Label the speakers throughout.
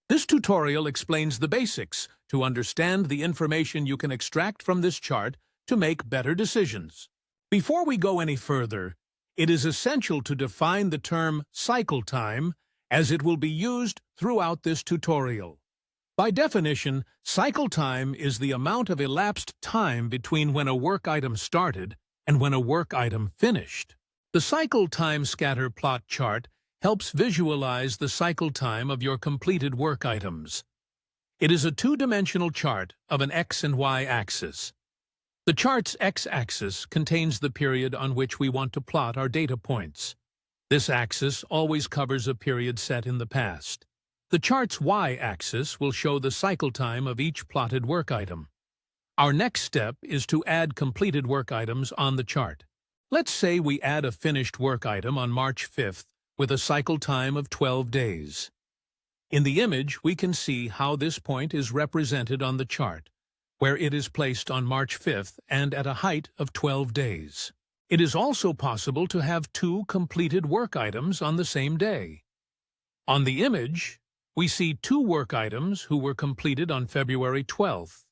Speaker 1: This tutorial explains the basics to understand the information you can extract from this chart to make better decisions. Before we go any further, it is essential to define the term cycle time as it will be used throughout this tutorial. By definition, cycle time is the amount of elapsed time between when a work item started and when a work item finished. The cycle time scatter plot chart helps visualize the cycle time of your completed work items. It is a two-dimensional chart of an X and Y axis. The chart's X-axis contains the period on which we want to plot our data points. This axis always covers a period set in the past. The chart's Y-axis will show the cycle time of each plotted work item. Our next step is to add completed work items on the chart. Let's say we add a finished work item on March 5th with a cycle time of 12 days. In the image, we can see how this point is represented on the chart, where it is placed on March 5th and at a height of 12 days. It is also possible to have two completed work items on the same day. On the image, we see two work items who were completed on February 12th.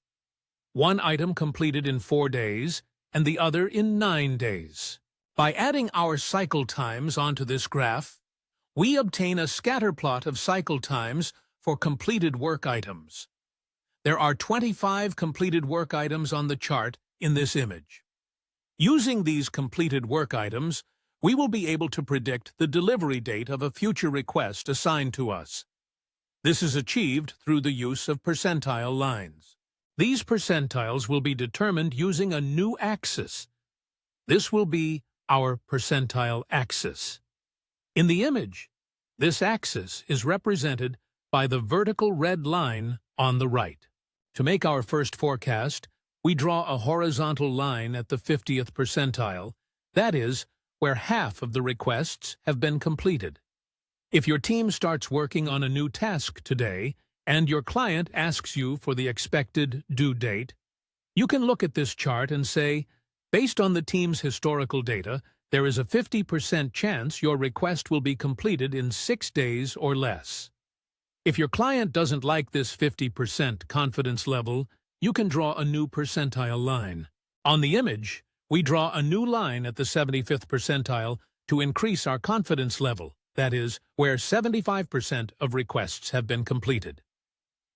Speaker 1: One item completed in 4 days and the other in 9 days. By adding our cycle times onto this graph, we obtain a scatter plot of cycle times for completed work items. There are 25 completed work items on the chart in this image. Using these completed work items, we will be able to predict the delivery date of a future request assigned to us. This is achieved through the use of percentile lines. These percentiles will be determined using a new axis. This will be our percentile axis. In the image, this axis is represented by the vertical red line on the right. To make our first forecast, we draw a horizontal line at the 50th percentile, that is, where half of the requests have been completed. If your team starts working on a new task today, and your client asks you for the expected due date, you can look at this chart and say, based on the team's historical data, there is a 50% chance your request will be completed in 6 days or less. If your client doesn't like this 50% confidence level, you can draw a new percentile line. On the image, we draw a new line at the 75th percentile to increase our confidence level, that is, where 75% of requests have been completed.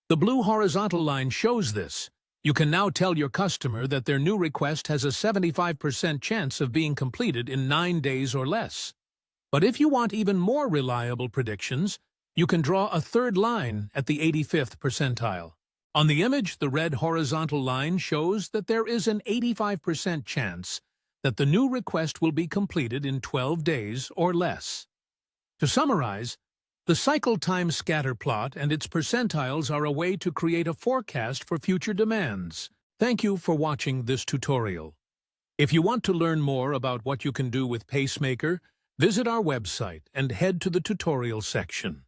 Speaker 1: The blue horizontal line shows this. You can now tell your customer that their new request has a 75% chance of being completed in 9 days or less. But if you want even more reliable predictions, you can draw a third line at the 85th percentile. On the image, the red horizontal line shows that there is an 85% chance that the new request will be completed in 12 days or less. To summarize, the cycle time scatter plot and its percentiles are a way to create a forecast for future demands. Thank you for watching this tutorial. If you want to learn more about what you can do with Pacemaker, visit our website and head to the tutorial section.